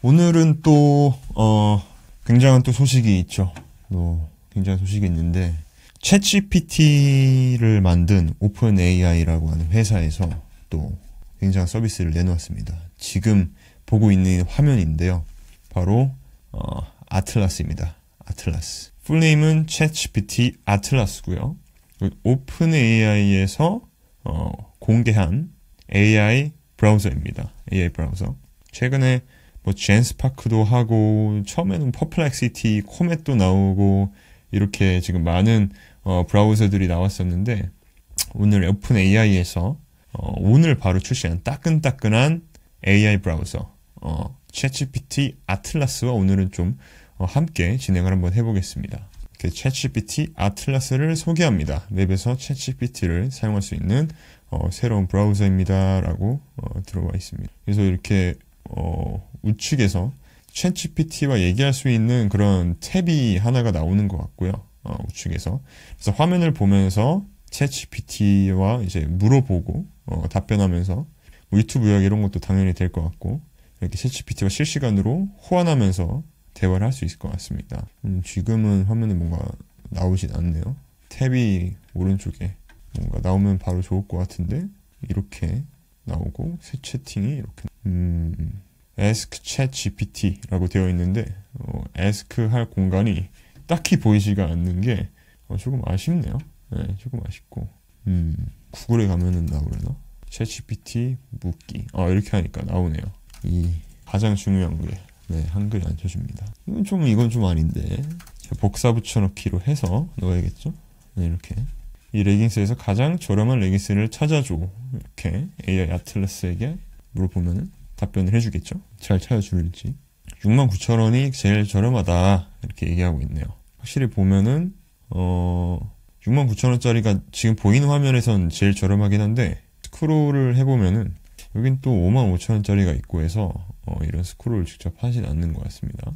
오늘은 또, 굉장한 또 소식이 있죠. 굉장한 소식이 있는데, 챗GPT를 만든 오픈 AI라고 하는 회사에서 또 굉장한 서비스를 내놓았습니다. 지금 보고 있는 화면인데요. 바로, 아틀라스입니다. 아틀라스. 풀네임은 챗GPT 아틀라스고요. 오픈 AI에서, 공개한 AI 브라우저입니다. AI 브라우저. 최근에 뭐 젠스파크도 하고 처음에는 퍼플렉시티, 코멧도 나오고 이렇게 지금 많은 브라우저들이 나왔었는데 오늘 오픈 AI에서 오늘 바로 출시한 따끈따끈한 AI 브라우저 챗GPT 아틀라스와 오늘은 좀 함께 진행을 한번 해보겠습니다. 챗GPT 아틀라스를 소개합니다. 웹에서 챗GPT를 사용할 수 있는 새로운 브라우저입니다. 라고 들어와 있습니다. 그래서 이렇게 우측에서 챗GPT와 얘기할 수 있는 그런 탭이 하나가 나오는 것 같고요. 우측에서. 그래서 화면을 보면서 챗GPT와 이제 물어보고 답변하면서 뭐 유튜브 이야기 이런 것도 당연히 될 것 같고 이렇게 챗GPT와 실시간으로 호환하면서 대화를 할 수 있을 것 같습니다. 지금은 화면에 뭔가 나오진 않네요. 탭이 오른쪽에 뭔가 나오면 바로 좋을 것 같은데 이렇게 나오고 새 채팅이 이렇게 Ask ChatGPT라고 되어 있는데 Ask 할 공간이 딱히 보이지가 않는 게 조금 아쉽네요. 네, 조금 아쉽고 구글에 가면은 나오려나? ChatGPT 묻기 이렇게 하니까 나오네요. 이 가장 중요한 게 네, 한글이 안 쳐줍니다. 이건 좀 아닌데 복사 붙여넣기로 해서 넣어야겠죠? 네, 이렇게 이 레깅스에서 가장 저렴한 레깅스를 찾아줘 이렇게 AI 아틀라스에게 물어보면은 답변을 해주겠죠? 잘 찾아줄지 69,000원이 제일 저렴하다 이렇게 얘기하고 있네요. 확실히 보면은 69,000원짜리가 지금 보이는 화면에선 제일 저렴하긴 한데 스크롤을 해보면은 여긴 또 55,000원짜리가 있고 해서 이런 스크롤을 직접 하진 않는 것 같습니다.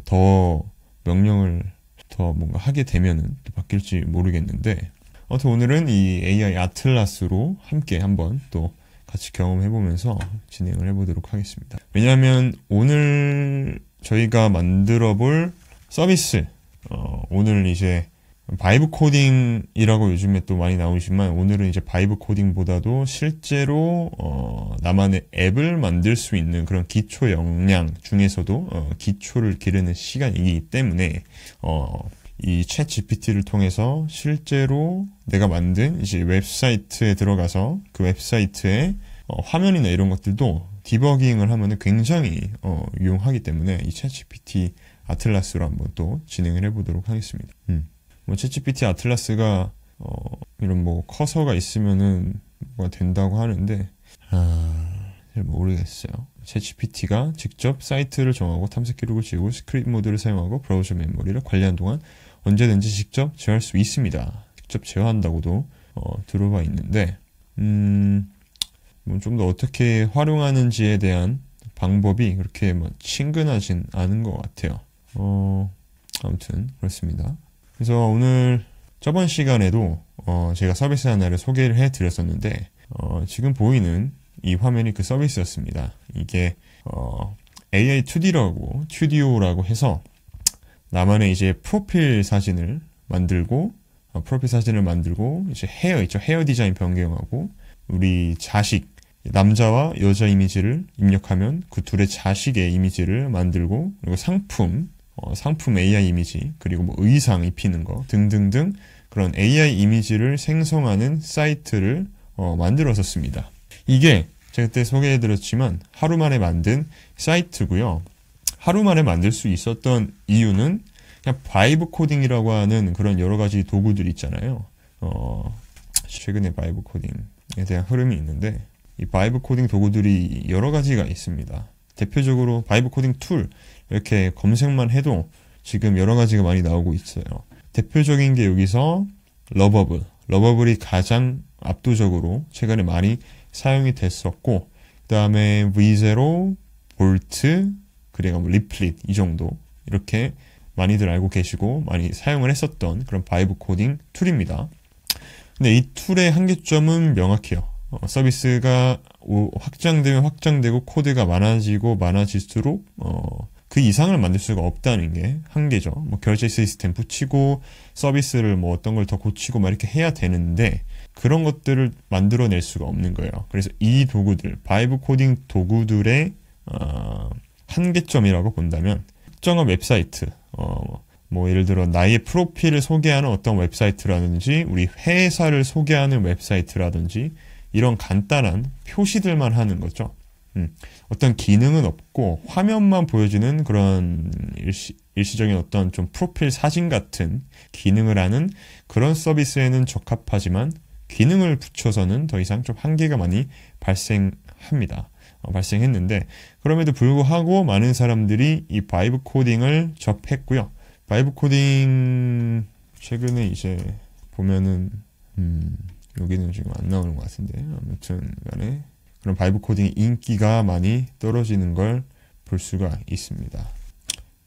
더 명령을 더 뭔가 하게 되면은 또 바뀔지 모르겠는데 아무튼 오늘은 이 AI 아틀라스로 함께 한번 또 같이 경험해보면서 진행을 해보도록 하겠습니다. 왜냐하면 오늘 저희가 만들어 볼 서비스 오늘 이제 바이브 코딩이라고 요즘에 또 많이 나오지만 오늘은 이제 바이브 코딩보다도 실제로 나만의 앱을 만들 수 있는 그런 기초 역량 중에서도 기초를 기르는 시간이기 때문에 이 챗 GPT를 통해서 실제로 내가 만든 이제 웹사이트에 들어가서 그 웹사이트의 화면이나 이런 것들도 디버깅을 하면은 굉장히 유용하기 때문에 이 챗 GPT 아틀라스로 한번 또 진행을 해보도록 하겠습니다. 뭐 챗GPT 아틀라스가 이런 뭐 커서가 있으면은 뭐가 된다고 하는데 잘 모르겠어요. 챗GPT가 직접 사이트를 정하고 탐색 기록을 지우고 스크립트 모드를 사용하고 브라우저 메모리를 관리한 동안 언제든지 직접 제어할 수 있습니다. 직접 제어한다고도 들어봐 있는데 뭐 좀 더 어떻게 활용하는지에 대한 방법이 그렇게 뭐 친근하진 않은 것 같아요. 아무튼 그렇습니다. 그래서 오늘 저번 시간에도 제가 서비스 하나를 소개를 해드렸었는데 지금 보이는 이 화면이 그 서비스였습니다. 이게 AI2D라고 해서 나만의 이제 프로필 사진을 만들고 이제 헤어 있죠. 헤어 디자인 변경하고 우리 자식 남자와 여자 이미지를 입력하면 그 둘의 자식의 이미지를 만들고 그리고 상품 AI 이미지, 그리고 뭐 의상 입히는 거 등등등 그런 AI 이미지를 생성하는 사이트를 만들었었습니다. 이게 제가 그때 소개해드렸지만 하루 만에 만든 사이트고요. 하루 만에 만들 수 있었던 이유는 그냥 바이브 코딩이라고 하는 그런 여러 가지 도구들이 있잖아요. 최근에 바이브 코딩에 대한 흐름이 있는데 이 바이브 코딩 도구들이 여러 가지가 있습니다. 대표적으로 바이브 코딩 툴 이렇게 검색만 해도 지금 여러 가지가 많이 나오고 있어요. 대표적인 게 여기서 러버블이 가장 압도적으로 최근에 많이 사용이 됐었고 그 다음에 V0, 볼트, 그리고 리플릿 이 정도 이렇게 많이들 알고 계시고 많이 사용을 했었던 그런 바이브 코딩 툴입니다. 근데 이 툴의 한계점은 명확해요. 서비스가 확장되면 확장되고 코드가 많아지고 많아질수록 그 이상을 만들 수가 없다는 게 한계죠. 뭐 결제 시스템 붙이고 서비스를 뭐 어떤 걸 더 고치고 막 이렇게 해야 되는데 그런 것들을 만들어낼 수가 없는 거예요. 그래서 이 도구들, 바이브 코딩 도구들의 한계점이라고 본다면 특정한 웹사이트, 뭐 예를 들어 나의 프로필을 소개하는 어떤 웹사이트라든지 우리 회사를 소개하는 웹사이트라든지 이런 간단한 표시들만 하는 거죠. 어떤 기능은 없고 화면만 보여주는 그런 일시적인 어떤 좀 프로필 사진 같은 기능을 하는 그런 서비스에는 적합하지만 기능을 붙여서는 더 이상 좀 한계가 많이 발생했는데 그럼에도 불구하고 많은 사람들이 이 바이브 코딩을 접했고요. 바이브 코딩 최근에 이제 보면은 여기는 지금 안 나오는 것 같은데 아무튼 간에 그런 바이브 코딩의 인기가 많이 떨어지는 걸 볼 수가 있습니다.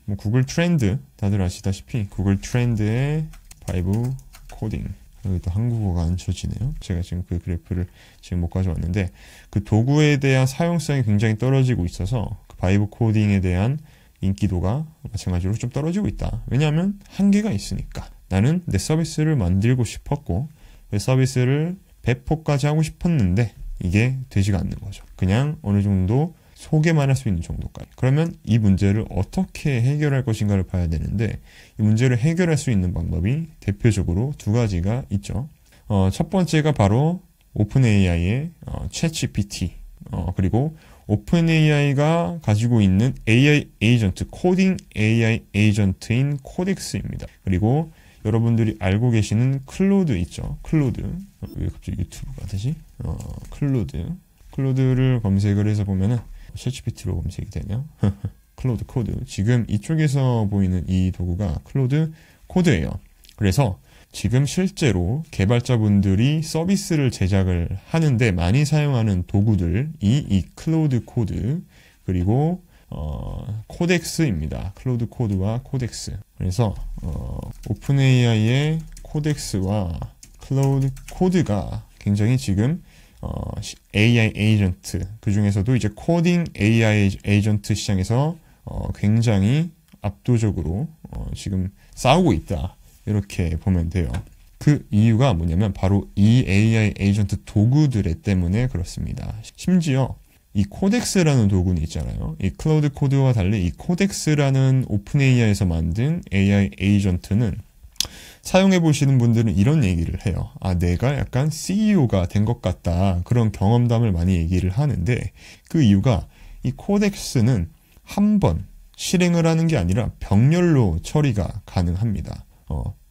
뭐 구글 트렌드 다들 아시다시피 구글 트렌드의 바이브 코딩 여기 또 한국어가 안 쳐지네요. 제가 지금 그 그래프를 지금 못 가져왔는데 그 도구에 대한 사용성이 굉장히 떨어지고 있어서 그 바이브 코딩에 대한 인기도가 마찬가지로 좀 떨어지고 있다. 왜냐하면 한계가 있으니까. 나는 내 서비스를 만들고 싶었고 내 서비스를 배포까지 하고 싶었는데 이게 되지가 않는 거죠. 그냥 어느 정도 소개만 할 수 있는 정도까지. 그러면 이 문제를 어떻게 해결할 것인가를 봐야 되는데 이 문제를 해결할 수 있는 방법이 대표적으로 두 가지가 있죠. 첫 번째가 바로 오픈AI의 챗GPT 그리고 오픈AI가 가지고 있는 AI 에이전트, 코딩 AI 에이전트인 코덱스입니다. 그리고 여러분들이 알고 계시는 클로드 있죠. 클로드. 왜 갑자기 유튜브가 되지? 클로드를 검색을 해서 보면은 챗GPT로 검색이 되네요. 클로드 코드. 지금 이쪽에서 보이는 이 도구가 클로드 코드예요. 그래서 지금 실제로 개발자분들이 서비스를 제작을 하는데 많이 사용하는 도구들이 이 클로드 코드 그리고 코덱스입니다. 클로드 코드와 코덱스. 그래서 오픈AI의 코덱스와 클로드 코드가 굉장히 지금 AI 에이전트 그 중에서도 이제 코딩 AI 에이전트 시장에서 굉장히 압도적으로 지금 싸우고 있다. 이렇게 보면 돼요. 그 이유가 뭐냐면 바로 이 AI 에이전트 도구들 때문에 그렇습니다. 심지어 이 코덱스라는 도구는 있잖아요. 이 클로드 코드와 달리 이 코덱스라는 오픈AI에서 만든 AI 에이전트는 사용해 보시는 분들은 이런 얘기를 해요. 내가 약간 CEO가 된 것 같다. 그런 경험담을 많이 얘기를 하는데 그 이유가 이 코덱스는 한 번 실행을 하는 게 아니라 병렬로 처리가 가능합니다.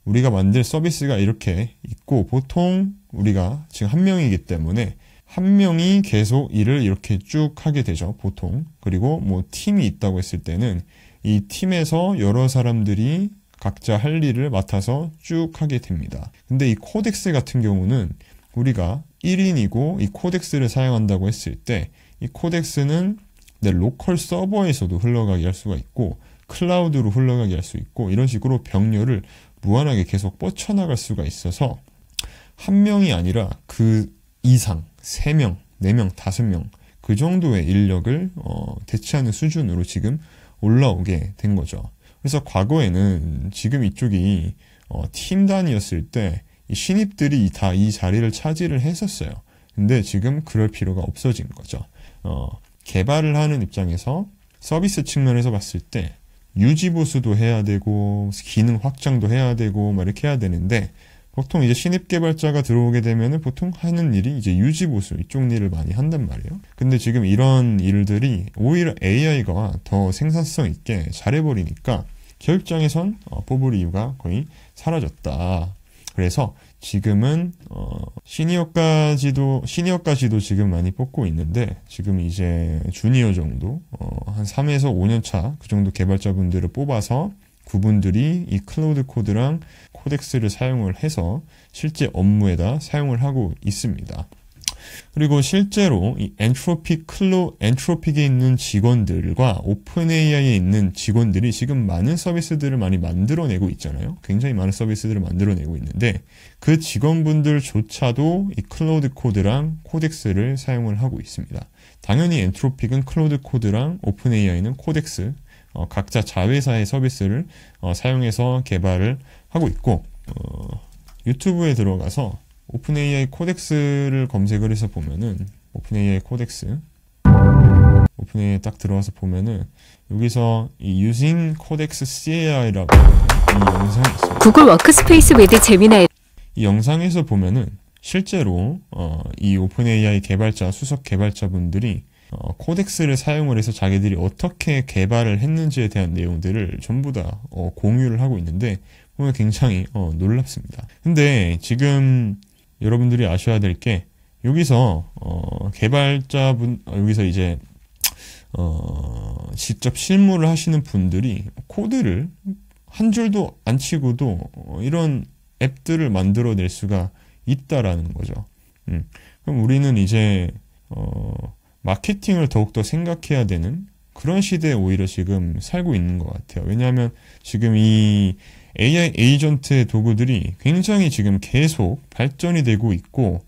우리가 만들 서비스가 이렇게 있고 보통 우리가 지금 한 명이기 때문에 한 명이 계속 일을 이렇게 쭉 하게 되죠. 보통. 그리고 뭐 팀이 있다고 했을 때는 이 팀에서 여러 사람들이 각자 할 일을 맡아서 쭉 하게 됩니다. 근데 이 코덱스 같은 경우는 우리가 1인이고 이 코덱스를 사용한다고 했을 때 이 코덱스는 내 로컬 서버에서도 흘러가게 할 수가 있고 클라우드로 흘러가게 할 수 있고 이런 식으로 병렬을 무한하게 계속 뻗쳐나갈 수가 있어서 한 명이 아니라 그 이상 3명, 4명, 5명 그 정도의 인력을 대체하는 수준으로 지금 올라오게 된 거죠. 그래서 과거에는 지금 이쪽이 팀 단위였을 때 이 신입들이 다 이 자리를 차지를 했었어요. 근데 지금 그럴 필요가 없어진 거죠. 개발을 하는 입장에서 서비스 측면에서 봤을 때 유지 보수도 해야 되고 기능 확장도 해야 되고 막 이렇게 해야 되는데 보통 이제 신입 개발자가 들어오게 되면은 보통 하는 일이 이제 유지 보수 이쪽 일을 많이 한단 말이에요. 근데 지금 이런 일들이 오히려 AI가 더 생산성 있게 잘해버리니까 저 입장에선 뽑을 이유가 거의 사라졌다. 그래서 지금은 시니어까지도 지금 많이 뽑고 있는데 지금 이제 주니어 정도 한 3에서 5년 차 그 정도 개발자분들을 뽑아서 그분들이 이 클로드 코드랑 코덱스를 사용을 해서 실제 업무에다 사용을 하고 있습니다. 그리고 실제로 이 엔트로픽에 있는 직원들과 오픈 AI에 있는 직원들이 지금 많은 서비스들을 많이 만들어내고 있잖아요. 굉장히 많은 서비스들을 만들어내고 있는데 그 직원분들조차도 이 클로드 코드랑 코덱스를 사용을 하고 있습니다. 당연히 엔트로픽은 클로드 코드랑 오픈 AI는 코덱스, 각자 자회사의 서비스를 사용해서 개발을 하고 있고, 유튜브에 들어가서 오픈AI 코덱스를 검색을 해서 보면은 오픈AI 코덱스 오픈AI 딱 들어가서 보면은 여기서 이 Using Codex CAI라고 이 영상이 있습니다. 구글 워크스페이스 with 제미나이 이 영상에서 보면은 실제로 이 오픈AI 개발자 수석 개발자분들이 코덱스를 사용을 해서 자기들이 어떻게 개발을 했는지에 대한 내용들을 전부 다 공유를 하고 있는데 보면 굉장히 놀랍습니다. 근데 지금 여러분들이 아셔야 될 게 여기서 개발자분 여기서 이제 직접 실무를 하시는 분들이 코드를 한 줄도 안 치고도 이런 앱들을 만들어낼 수가 있다라는 거죠. 그럼 우리는 이제 마케팅을 더욱더 생각해야 되는 그런 시대에 오히려 지금 살고 있는 것 같아요. 왜냐하면 지금 이 AI 에이전트의 도구들이 굉장히 지금 계속 발전이 되고 있고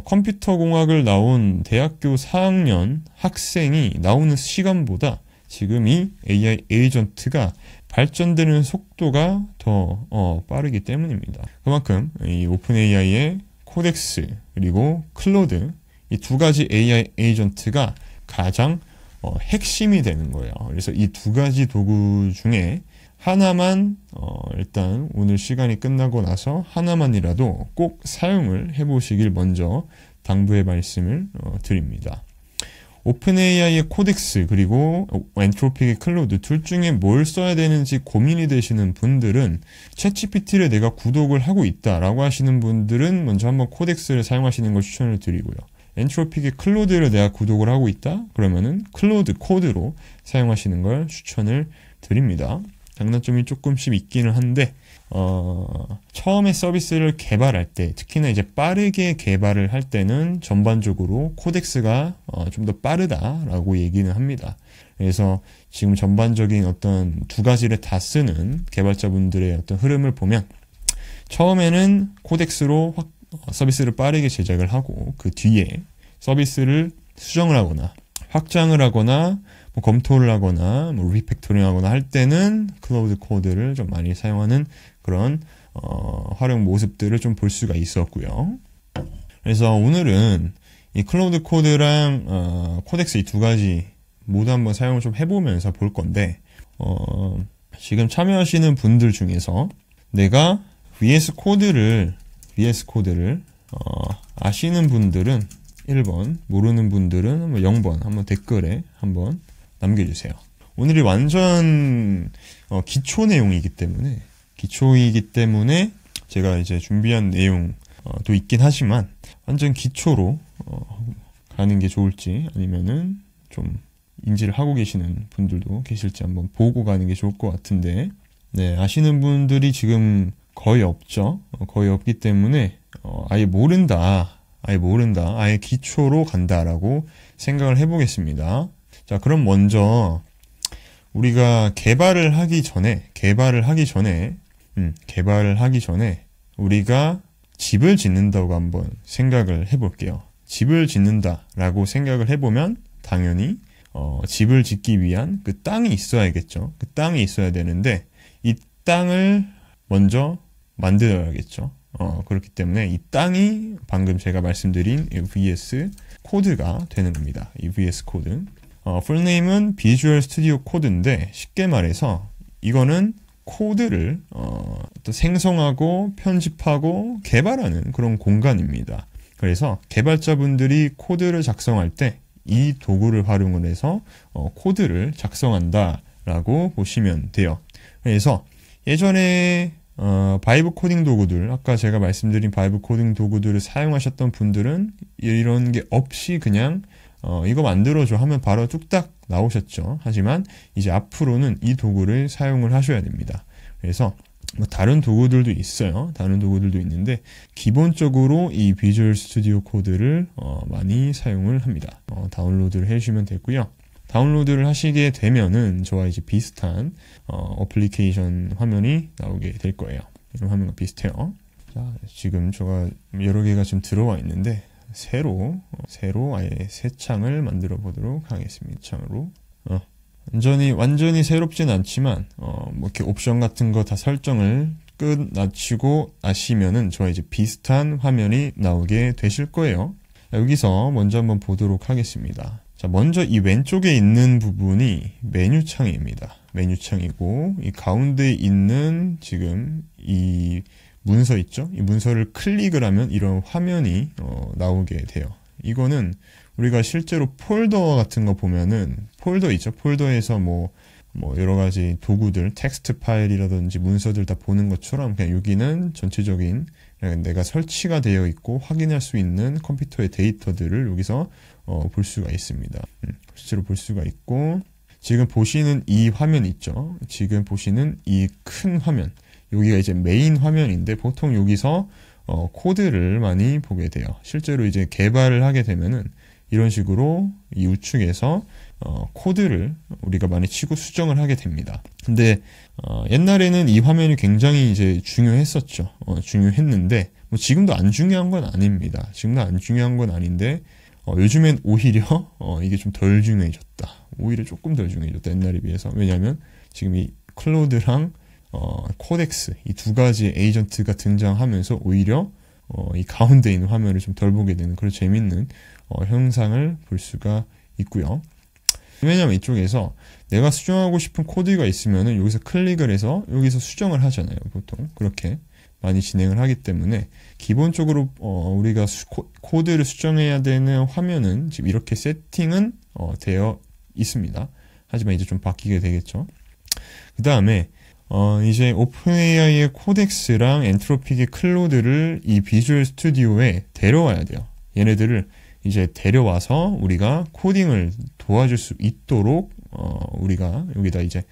컴퓨터 공학을 나온 대학교 4학년 학생이 나오는 시간보다 지금 이 AI 에이전트가 발전되는 속도가 더 빠르기 때문입니다. 그만큼 이 오픈 AI의 코덱스 그리고 클로드 이 두 가지 AI 에이전트가 가장 핵심이 되는 거예요. 그래서 이 두 가지 도구 중에 하나만 일단 오늘 시간이 끝나고 나서 하나만이라도 꼭 사용을 해보시길 먼저 당부의 말씀을 드립니다. 오픈AI의 코덱스 그리고 엔트로픽의 클로드 둘 중에 뭘 써야 되는지 고민이 되시는 분들은 챗GPT를 내가 구독을 하고 있다라고 하시는 분들은 먼저 한번 코덱스를 사용하시는 걸 추천을 드리고요. 엔트로픽의 클로드를 내가 구독을 하고 있다? 그러면은 클로드 코드로 사용하시는 걸 추천을 드립니다. 장단점이 조금씩 있기는 한데 처음에 서비스를 개발할 때 특히나 이제 빠르게 개발을 할 때는 전반적으로 코덱스가 좀 더 빠르다라고 얘기는 합니다. 그래서 지금 전반적인 어떤 두 가지를 다 쓰는 개발자분들의 어떤 흐름을 보면 처음에는 코덱스로 서비스를 빠르게 제작을 하고 그 뒤에 서비스를 수정을 하거나 확장을 하거나 뭐 검토를 하거나 뭐 리팩토링 하거나 할 때는 클로드 코드를 좀 많이 사용하는 그런 활용 모습들을 좀 볼 수가 있었고요. 그래서 오늘은 이 클로드 코드랑 코덱스 이 두 가지 모두 한번 사용을 좀 해보면서 볼 건데 지금 참여하시는 분들 중에서 내가 VS 코드를 아시는 분들은 1번, 모르는 분들은 0번 한번 댓글에 한번 남겨주세요. 오늘이 완전 기초 내용이기 때문에 제가 이제 준비한 내용도 있긴 하지만 완전 기초로 가는 게 좋을지 아니면은 좀 인지를 하고 계시는 분들도 계실지 한번 보고 가는 게 좋을 것 같은데 네, 아시는 분들이 지금 거의 없죠. 거의 없기 때문에 아예 모른다, 아예 기초로 간다라고 생각을 해보겠습니다. 자, 그럼 먼저 우리가 개발을 하기 전에 우리가 집을 짓는다고 한번 생각을 해볼게요. 집을 짓는다라고 생각을 해보면 당연히 집을 짓기 위한 그 땅이 있어야겠죠. 그 땅이 있어야 되는데 이 땅을 먼저 만들어야겠죠. 그렇기 때문에 이 땅이 방금 제가 말씀드린 VS 코드가 되는 겁니다. 이 VS 코드. 풀네임은 비주얼 스튜디오 코드인데 쉽게 말해서 이거는 코드를 또 생성하고 편집하고 개발하는 그런 공간입니다. 그래서 개발자분들이 코드를 작성할 때 이 도구를 활용을 해서 코드를 작성한다라고 보시면 돼요. 그래서 예전에 바이브 코딩 도구들, 아까 제가 말씀드린 바이브 코딩 도구들을 사용하셨던 분들은 이런 게 없이 그냥 이거 만들어줘 하면 바로 뚝딱 나오셨죠. 하지만 이제 앞으로는 이 도구를 사용을 하셔야 됩니다. 그래서 뭐 다른 도구들도 있어요. 다른 도구들도 있는데 기본적으로 이 비주얼 스튜디오 코드를 많이 사용을 합니다. 다운로드를 해주시면 되고요. 다운로드를 하시게 되면은 저와 이제 비슷한 어플리케이션 화면이 나오게 될 거예요. 이런 화면과 비슷해요. 자, 지금 제가 여러 개가 지금 들어와 있는데 새로 아예 새 창을 만들어 보도록 하겠습니다. 창으로 완전히 새롭진 않지만 뭐 이렇게 옵션 같은 거 다 설정을 끝마치고 나시면은 저와 이제 비슷한 화면이 나오게 되실 거예요. 여기서 먼저 한번 보도록 하겠습니다. 자, 먼저 이 왼쪽에 있는 부분이 메뉴창입니다. 메뉴창이고 이 가운데 있는 지금 이 문서 있죠? 이 문서를 클릭을 하면 이런 화면이 나오게 돼요. 이거는 우리가 실제로 폴더 같은 거 보면은 폴더 있죠? 폴더에서 뭐 여러 가지 도구들, 텍스트 파일이라든지 문서들 다 보는 것처럼 그냥 여기는 전체적인 내가 설치가 되어 있고 확인할 수 있는 컴퓨터의 데이터들을 여기서 볼 수가 있습니다. 실제로 볼 수가 있고 지금 보시는 이 화면 있죠? 지금 보시는 이 큰 화면 여기가 이제 메인 화면인데 보통 여기서 코드를 많이 보게 돼요. 실제로 이제 개발을 하게 되면은 이런 식으로 이 우측에서 코드를 우리가 많이 치고 수정을 하게 됩니다. 근데 옛날에는 이 화면이 굉장히 이제 중요했었죠. 중요했는데 뭐 지금도 안 중요한 건 아닙니다. 지금도 안 중요한 건 아닌데 요즘엔 오히려 이게 좀 덜 중요해졌다. 오히려 조금 덜 중요해졌다. 옛날에 비해서. 왜냐하면 지금 이 클로드랑 코덱스 이 두 가지 에이전트가 등장하면서 오히려 이 가운데 있는 화면을 좀 덜 보게 되는 그런 재밌는 현상을 볼 수가 있고요. 왜냐면 이쪽에서 내가 수정하고 싶은 코드가 있으면은 여기서 클릭을 해서 여기서 수정을 하잖아요. 보통 그렇게 많이 진행을 하기 때문에 기본적으로 우리가 코드를 수정해야 되는 화면은 지금 이렇게 세팅은 되어 있습니다. 하지만 이제 좀 바뀌게 되겠죠. 그 다음에 이제 오픈AI의 코덱스랑 엔트로픽의 클로드를 이 비주얼 스튜디오에 데려와야 돼요. 얘네들을 이제 데려와서 우리가 코딩을 도와줄 수 있도록 우리가 여기다 이제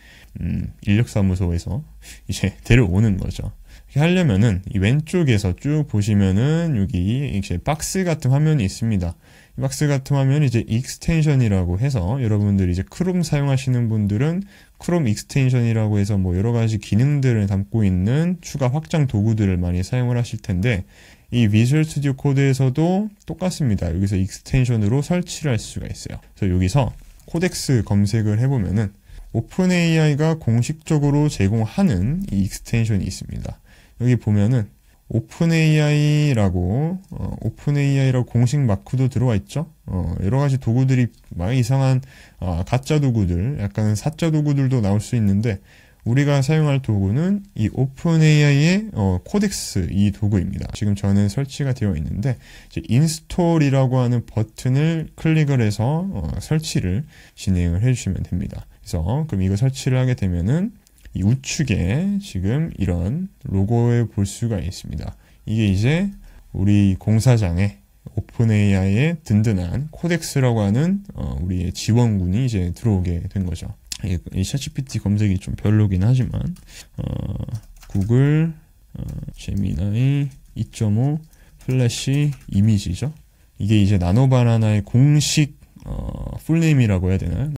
인력사무소에서 이제 데려오는 거죠. 이렇게 하려면은 이 왼쪽에서 쭉 보시면은 여기 이제 박스 같은 화면이 있습니다. 이 박스 같은 화면이 이제 익스텐션이라고 해서 여러분들이 이제 크롬 사용하시는 분들은 크롬 익스텐션이라고 해서 뭐 여러 가지 기능들을 담고 있는 추가 확장 도구들을 많이 사용을 하실 텐데 이 비주얼 스튜디오 코드에서도 똑같습니다. 여기서 익스텐션으로 설치를 할 수가 있어요. 그래서 여기서 코덱스 검색을 해보면은 오픈AI가 공식적으로 제공하는 이 익스텐션이 있습니다. 여기 보면은 오픈AI라고 공식 마크도 들어와 있죠. 여러 가지 도구들이 많이 이상한 가짜 도구들, 약간 사짜 도구들도 나올 수 있는데 우리가 사용할 도구는 이 오픈AI의 코덱스 이 도구입니다. 지금 저는 설치가 되어 있는데 이제 인스톨이라고 하는 버튼을 클릭을 해서 설치를 진행을 해주시면 됩니다. 그래서 그럼 이거 설치를 하게 되면은 이 우측에 지금 이런 로고를 볼 수가 있습니다. 이게 이제 우리 공사장에 오픈AI의 든든한 코덱스라고 하는 우리의 지원군이 이제 들어오게 된 거죠. 이 챗GPT 검색이 좀 별로긴 하지만 구글 제미나이 2.5 플래시 이미지죠. 이게 이제 나노바나나의 공식 풀네임이라고 해야 되나요?